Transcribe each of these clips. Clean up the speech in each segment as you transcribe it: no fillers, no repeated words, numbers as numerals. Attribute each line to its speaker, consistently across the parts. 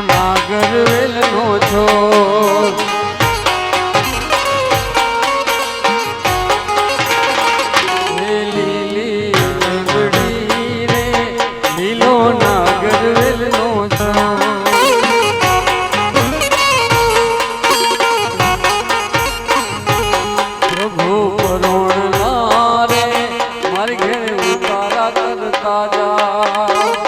Speaker 1: નાગરવેલ નો છો લીલી લંગડી રે લીલો નાગરવેલ નો છો પ્રભુ પરોણના રે મારી ઘેર ઉતારા કરતા જા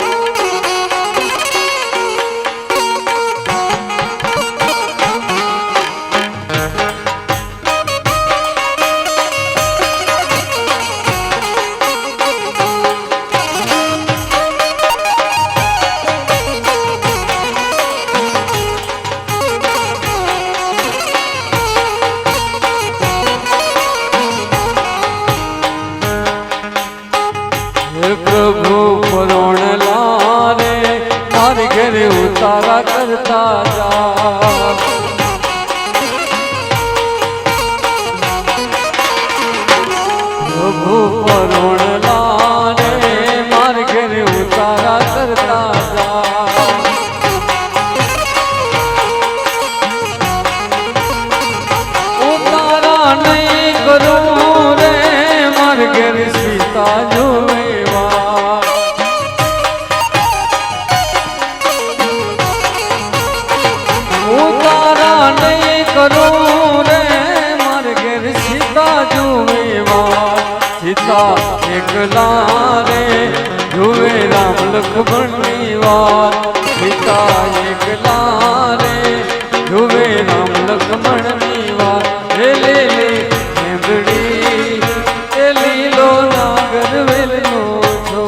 Speaker 1: પ્રભુ પરોણલા રે મારી ઘરે ઉતારા કરતા જા પ્રભુ પરોણલા રે મારી ઘરે ઉતારા કરતા જા ઉતારા નહીં કરું રે મારી ઘરે સીતા જોવે ઉતારા નહીં કરું રે મારે ઘેર સીતા જુવેવા સીતા એકલા રે જુએ રામ લક્ષ્મણની વાત સીતા એકલા રે જુએ રામ લક્ષ્મણની વાત હે લીલી મેંદડી એ લીલો નાગરવેલ નો છો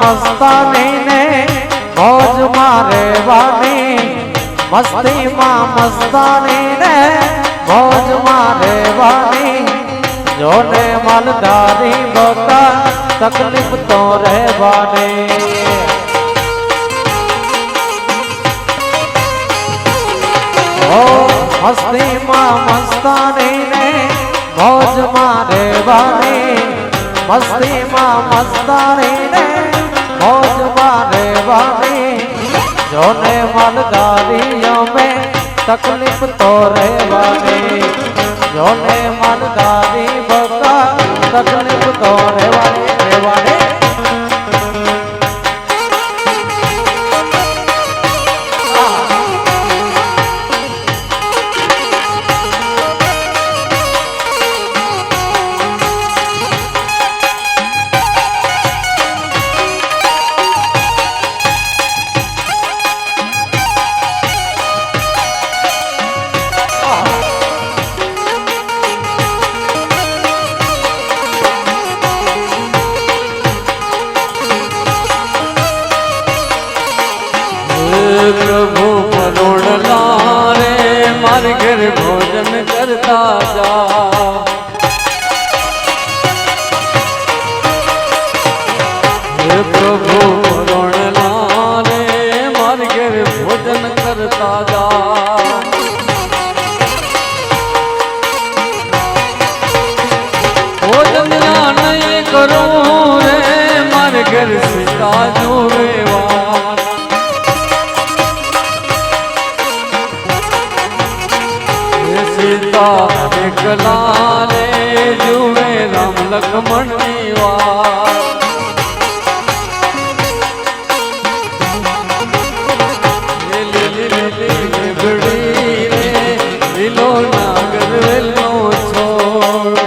Speaker 2: મસ્તાની ને મોજ મારે વાની મસ્તીમાં મસ્તાની ને મોજ મારે વાની જોને માલધારી બતા તકલીફ તો રહેવાની ઓ મસ્તીમાં મસ્તાની ને મોજ મારે વાની મસ્તીમાં મસ્તાની ને મોજ મારે વાની જોને માલધારીઓ में तकलीफ तो રહેવાની જોને માલધારી બકા તકલીફ તો રહેવાની
Speaker 1: प्रभु परोणला रे मारे घर भोजन करता जा प्रभु परोणला रे मारे घर भोजन करता जा भोजन ना नहीं करूं रे मारे घर सीता जो वेवा સીતા એકલા રે જુએ રામ લક્ષ્મણની વાત લીલી લીલી લીબડી રે લીલો નાગર વેલનો છોડ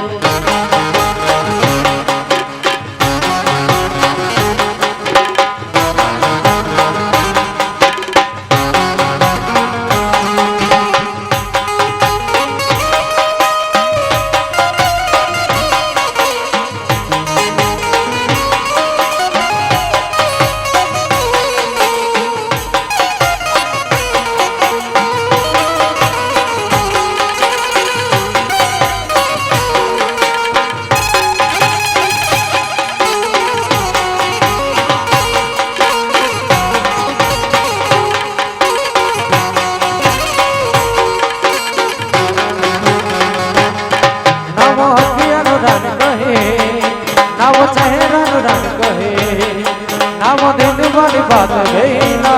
Speaker 2: बात गईना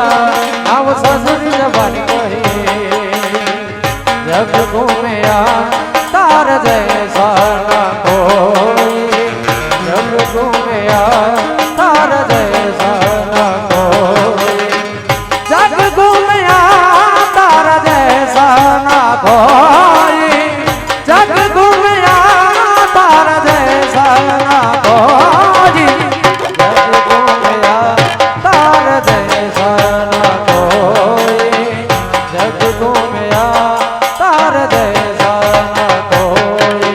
Speaker 2: नाव ससुरी जबानी कहे जग घूमया तार जैसा ना कोई जग घूमया तार जैसा ना कोई जग घूमया तार जैसा ना कोई जग घूमया तार जैसा ना कोई जग घूमया तार जैसा ना कोई जग घूमया तार जैसा ना कोई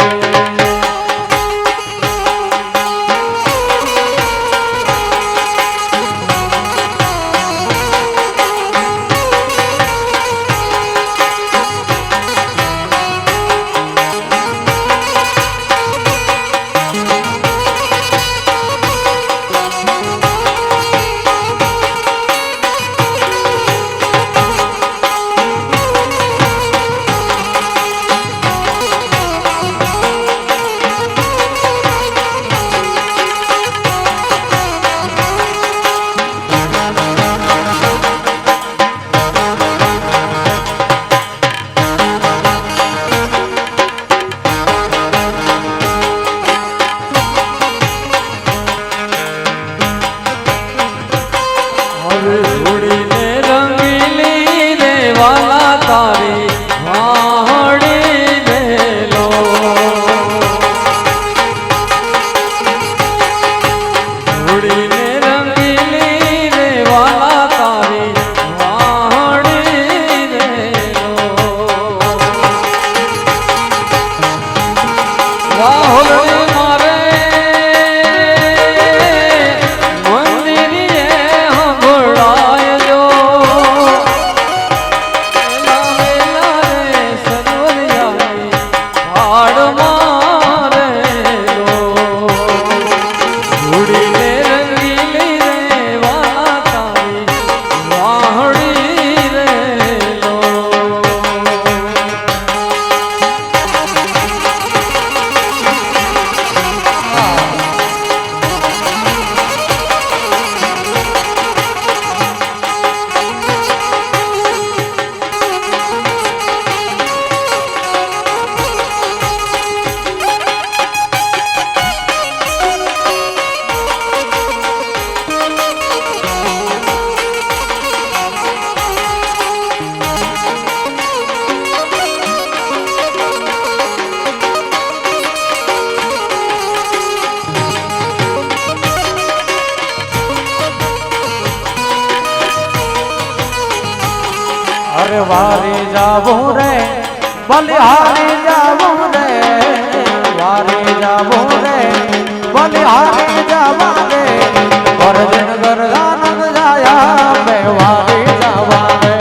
Speaker 1: ધૂળીને રંગીલી રે વાલા તારી વાહડી લેલો ધૂળીને રંગીલી રે વાલા તારી વાહડી લેલો રાહુલ મારે अरे वारी जाबू रे बलिहारी जाबू रे वारी जाबू रे बलिहारी जाबा रे पर दिन गरदानंद जाया मैं वारी जावा रे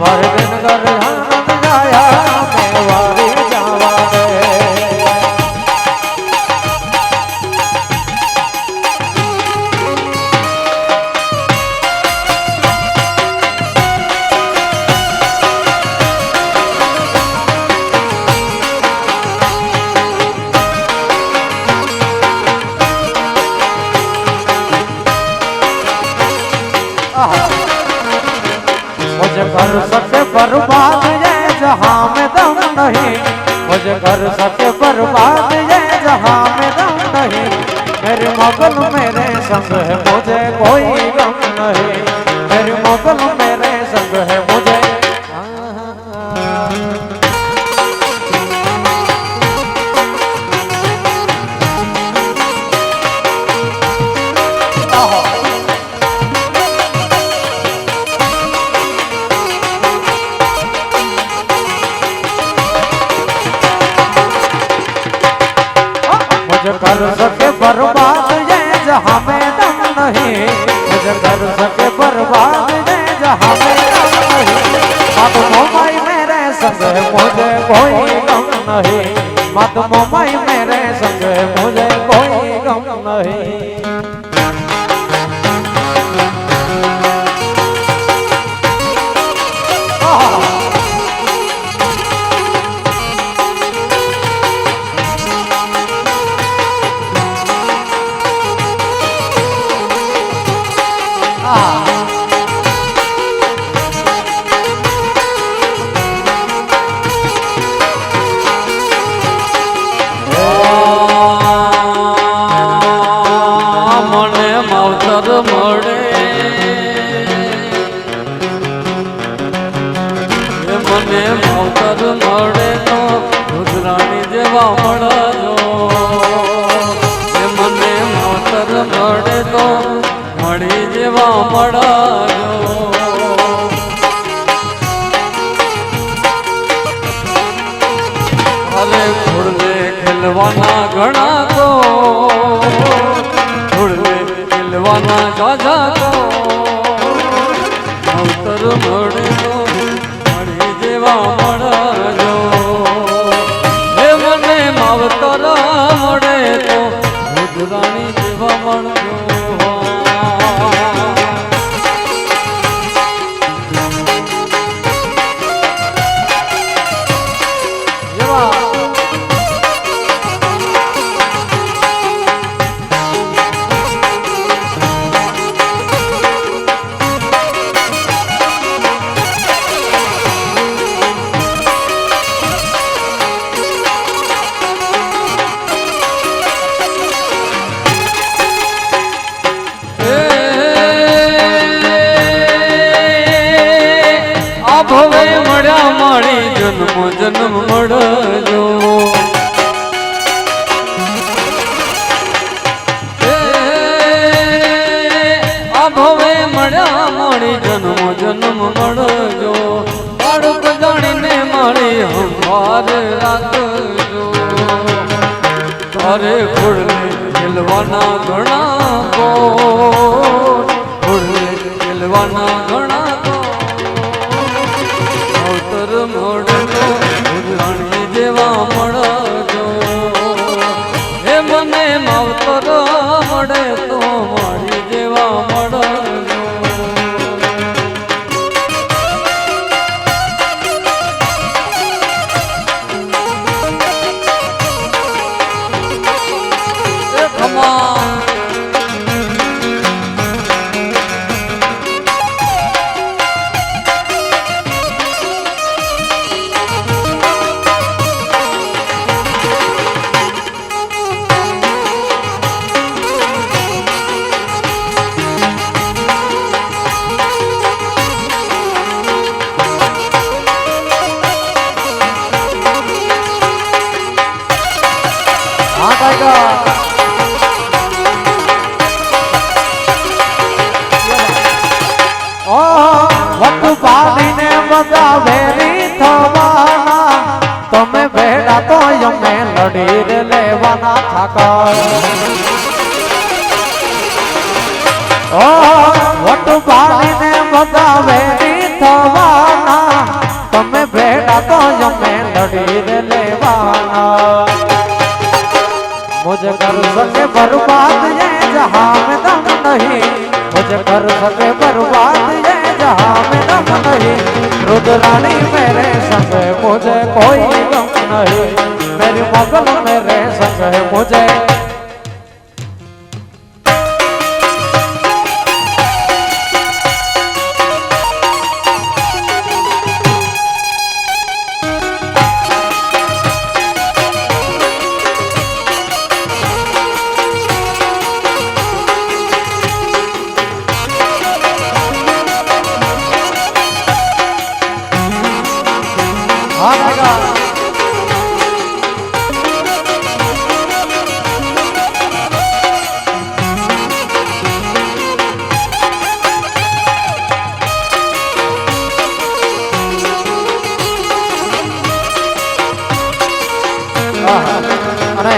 Speaker 1: पर दिन गरदानंद जाया मैं वारी जावा रे मुझे कर सकते बर्बाद ये जहां में दम नहीं
Speaker 2: मुझे कर सके बर्बाद ये जहां में दम नहीं, मेरे मुगल मेरे संग है मुझे कोई गम नहीं, मेरे मुगल मेरे संग है मुझे। मुझे कर सके बर्बाद ये जहां में दम नहीं, मुझे कर सके बर्बाद ये जहां में दम नहीं, मत मोमाई मेरे संग है मुझे कोई गम नहीं, मत मोमाई मेरे संग है मुझे कोई गम नहीं।
Speaker 1: મને માવતર મળે તો રુદ્રાણી જેવા મળજો, મને માવતર મળે તો મળી જેવા મળજો। અરે ફૂડલે ખેલવાના ઘણા તો, ફૂડલે ખેલવાના જાજા તો, માવતર મળે તો મળજો, હે મને માવતર મળે તો રુદ્રાણી જેવા મળજો। ભવે મળ્યા મારી જન્મ જન્મ મળજો, આ ભવે મળ્યા મારી જન્મ જન્મ મળજો, બાળક જાણીને મારી સંભાર રાખજો, તારે ફૂડલે ખેલવાના ઘણા કોટ, ફૂડલે ખેલવાના ઘણા મળજો, રુદ્રાણી જેવા મળજો, હે મને માવતર મળે તો મારી જેવા મળજો।
Speaker 2: પાડીને બધા વેરી થવાના, તમે ભેડા તો અમે લડી લેવાના થાકા, વટ પાડીને બધા વેરી થવાના, તમે ભેડા તો અમે લડી લેવાના, मुझे कर सके बर्बाद ये जहां में दम नहीं, मुझे कर सके बर्बाद ये जहां में दम नहीं, रुद्राणी मेरे संग है मुझे कोई गम नहीं, मेरी मुगल मेरे संग है मुझे। हाँ रहेगा અને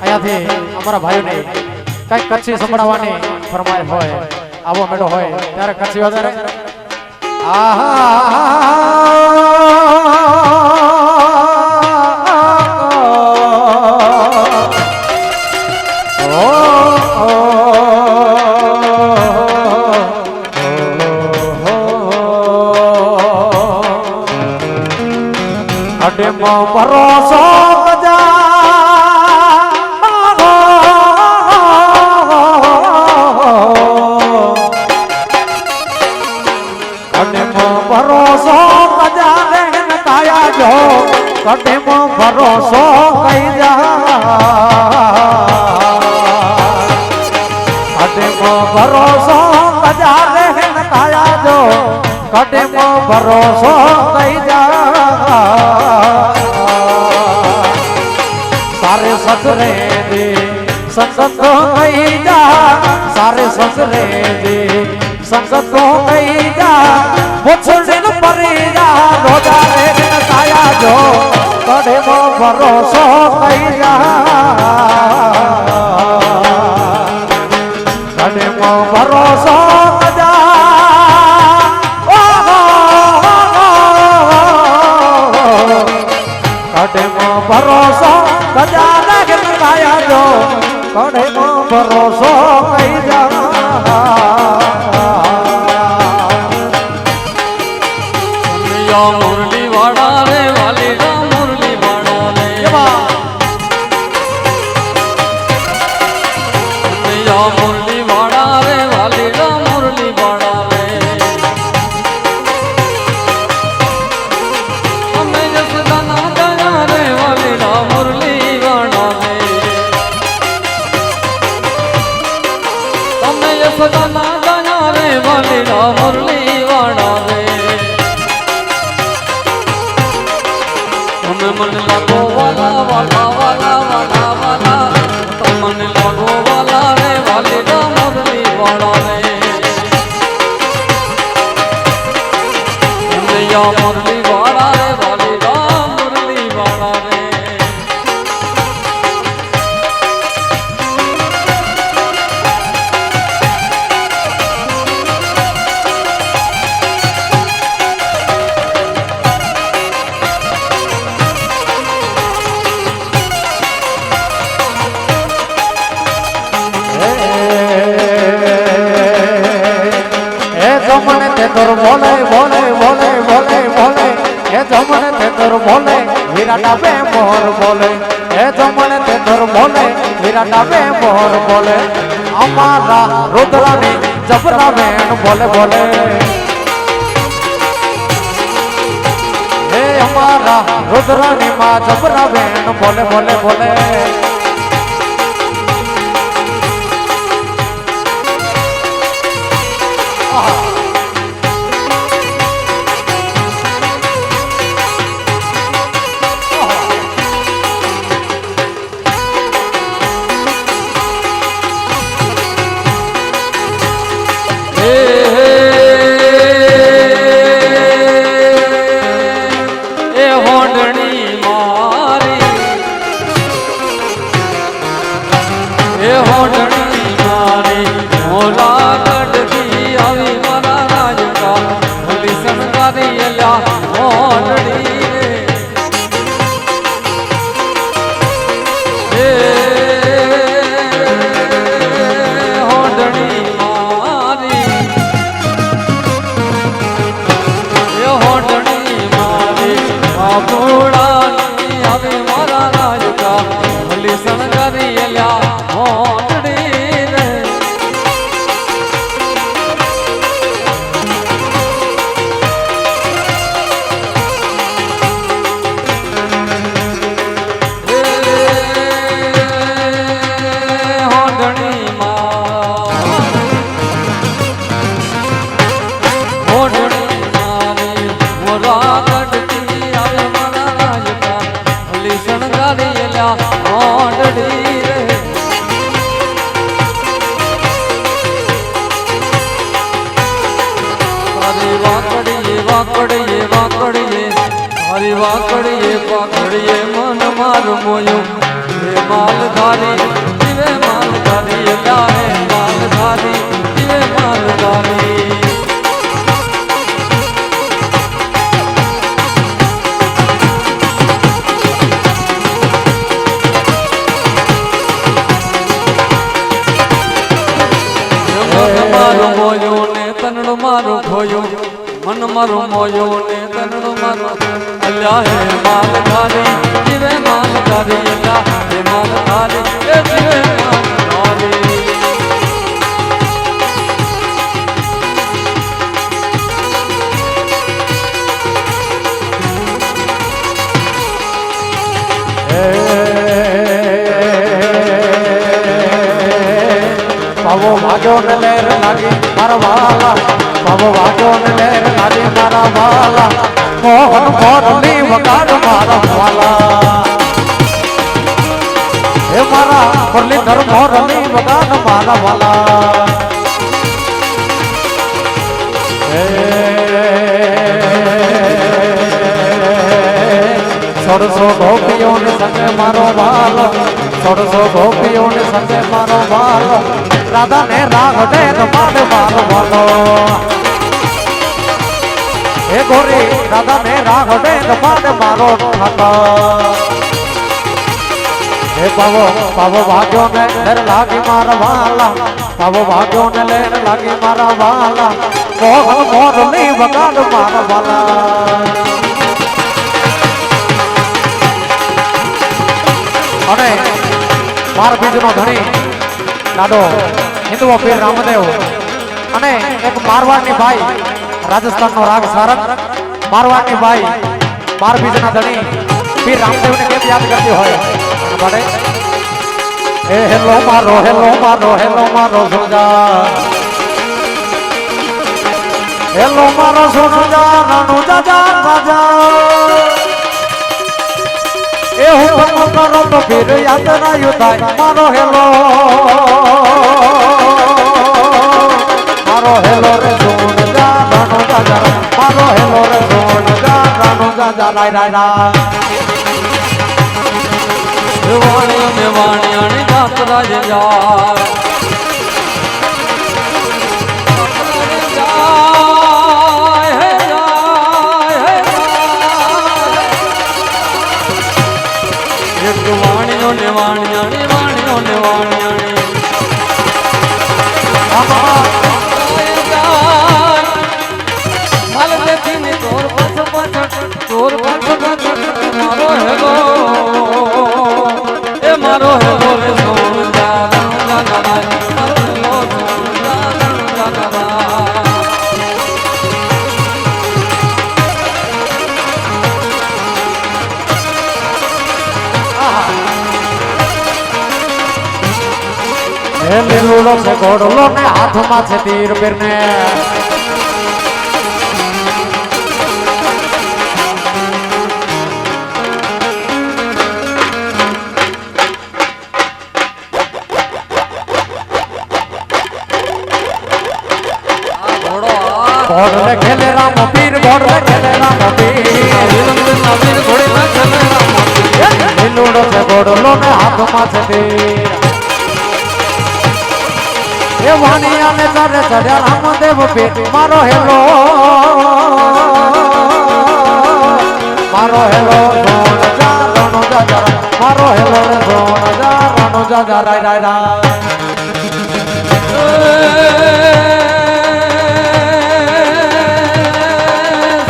Speaker 2: અહીંયાથી અમારા ભાઈઓને કઈક કચ્છી સંભળાવવાની ફરમાઈશ હોય આવો મેળો હોય ત્યારે કચ્છી વધારે અડેમો ભરોસો ભરોસો કજા કાયા જો કટેમો ભરોસો કઈ જા કટેમો ભરોસો કજા કાયા જો કટેમો ભરોસો કઈ જા સારે સસરે દે સંગત કઈ જા સારે સસરે દે સંગત કઈ જા પૂછડીન પરી જા રોજા રે કાયા જો કડેમો ભરોસો કઈ જા કડેમો ભરોસો કજા કડેમો ભરોસો કજા લાગે કાયા જો કડેમો ભરોસો કઈ જા
Speaker 3: મુરલી વાડા રે વાલીડા મુરલી વાડા રે મુરલી વાડા રે વાલીડા મુરલી વાડા રે અમે જસદાના દયા રે વાલીડા મુરલી વાડા રે અમે જસદાના દયા રે વાલીડા મુરલી વાડા રે मन लगो वाला वाला वाला वाला वाला तो मन लगो वाला रे वाले दा मुरली वाला रे या मुरली वाला रे वाले दा मुरली वाला रे
Speaker 2: જમણે તે તોર બોલે બોલે બોલે બોલે બોલે એ જમણે તે તોર બોલે વિરાટા બે મોર બોલે એ જમણે તે તોર બોલે વિરાટા બે મોર બોલે અમારા રુદ્રની જબરા બેન બોલે બોલે એ અમારા રુદ્રની માં જબરા બેન બોલે બોલે બોલે
Speaker 3: મોઢણી મારી મોરા ગઢતી આવે વાકડીએ પાકડીએ મન મારું મોયું હે માલધારી જીવે માલધારી અલ્યા હે માલધારી જીવે માલધારી મારું મોયું ને તનડું મારું ખોયું મન મારું મોયું ને તનડું મારું અલ્યા હે માલધારી જીવે માલધારી અલ્યા હે માલધારી એ જીવે માલધારી
Speaker 2: પાવો વાગ્યો ને લેર લાગી મારા વાલા પાવો વાગ્યો ને લેર લાગી મારા વાલા મોહન મોરલી વગાડ મારા વાલા હે મારા મુરલીધર મોરલી વગાડ મારા વાલા સોળસો ગોપીઓ ને સંગે મારો વાલો સોળસો ગોપીઓ ને સંગે મારો વાલો રાધા ને રાઘડે મારે મારો વાલો હે ગોરી રાધા ને રાઘડે મારે મારો ઠાકા હે પાવો પાવો ભાગ્યો ને લેર લાગી મારા વાલા પાવો ભાગ્યો ને લેર લાગી મારા વાલા મોહન મોરલી વગાડ મારા વાલા અને માર બીજનો ધણી લાડો હિન્દુઓ પીર રામદેવ અને એક મારવાડની ભાઈ રાજસ્થાનનો રાગ સારંગ મારવાડની ભાઈ માર બીજના ધણી પીર રામદેવને કેમ યાદ કરતી હોય બડે એ હેલો મારો સુરજા હેલો મારો સુરજા નાનો જાજા રાજા એ હું કરો તો ફીર યાદ ના યુધાય મારો હેલો રે સોન જા રાનો જાજા મારો હેલો રે સોન જા રાનો જાજા રાય રાય રા
Speaker 3: વાણિયો ને વાણિયાણી જાત્રા જે જાય વાણિયો ને વાણિયાણી વાણિયો ને વાણિયાણી માલ દેખી ને તોર પાછ મારો હેલો એ મારો હેલો રે સોન જા મારો હેલો સોન જા
Speaker 2: હે લીલુડો છે ઘોડલો ને હાથમાં છે તીર પીર ને ઘોડલે ખેલે રામ પીર ઘોડલે ખેલે રામ પીર લીલુડો છે ઘોડલો ને હાથમાં છે તીર એ વાણિયા ને ચારે ચડ્યા રામદેવ પીર મારો હેલો સોન જા રાનો જાજા મારો હેલો રે સોન જા રાનો જાજા રાય રાય રા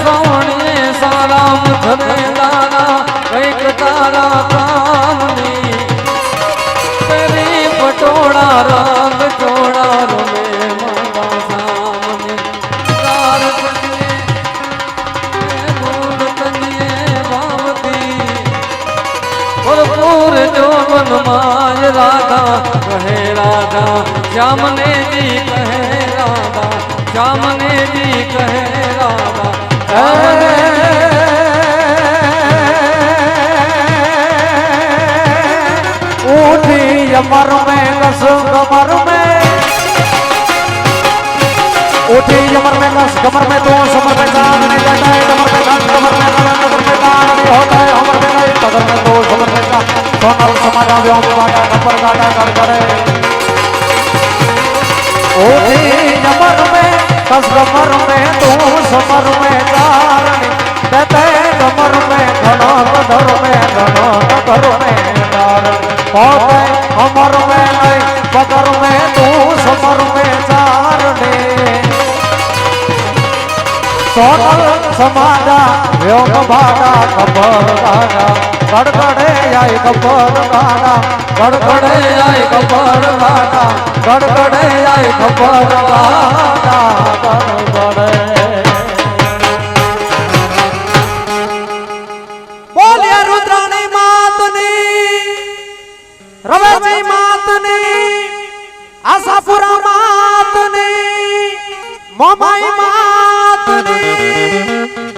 Speaker 3: સોણીએ સારામ ધરે દાના કઈક તારા કામની તેરી પટોળા રંગ ચોળા રોલે મારા સામને તાર પટલે ભૂલ તનિયે ભાવતી ભરપૂર જોવન માય રાધા કહે રાધા શ્યામને જી કહે રાધા શ્યામને જી કહે રાધા
Speaker 2: उठी अमर में कस कमर में उठी अमर में कस कमर में तो समर में जान नहीं जाता है कमर में जान होते अमर में नहीं पगर में तू समर में चारने सोनल समाजा योग भाड़ा खबर गाना गड़गड़े आई खबर गाना
Speaker 3: गड़गड़े आई खबर गाना गड़गड़े आई खबर गाना
Speaker 2: गड़गड़े